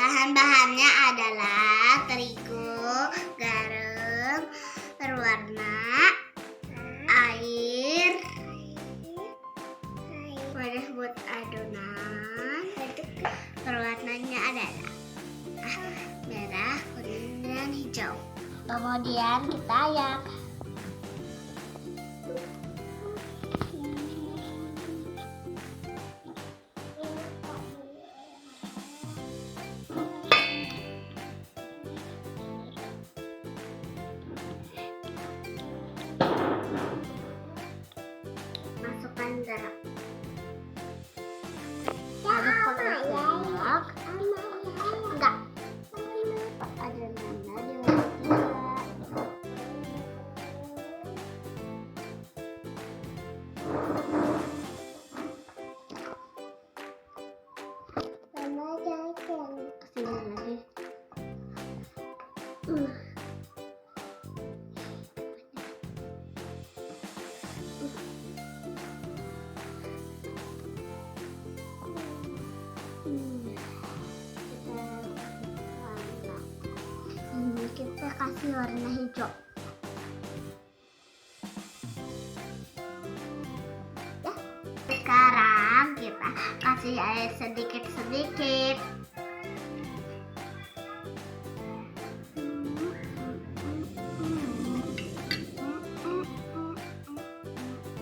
Bahan-bahannya adalah terigu, garam, berwarna, air, wadah buat adonan. Perwarnanya adalah merah, kuning, dan hijau. Kemudian kita ayak. Masukkan garam. Aduk pakai sendok. Enggak. Adonannya diulek. Kesini lagi. Ini kita kasih warna hijau. Ya. Sekarang kita kasih air sedikit-sedikit.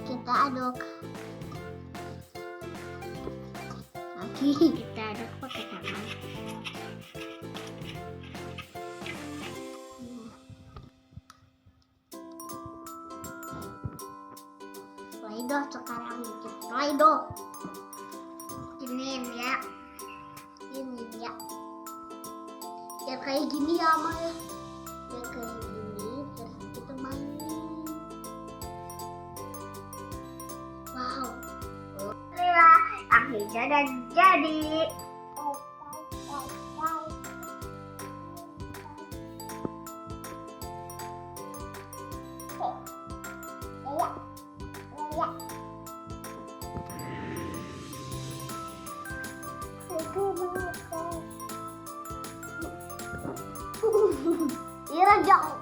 Kita aduk. Lagi kita aduk pakai tangan. Play-Doh sekarang bikin Play-Doh. Ini ya. Ini ya. Ya kayak gini ya, Mama. Ya kayak gini terus kita main. Wow. Alhamdulillah, akhirnya udah jadi. Ira jauh.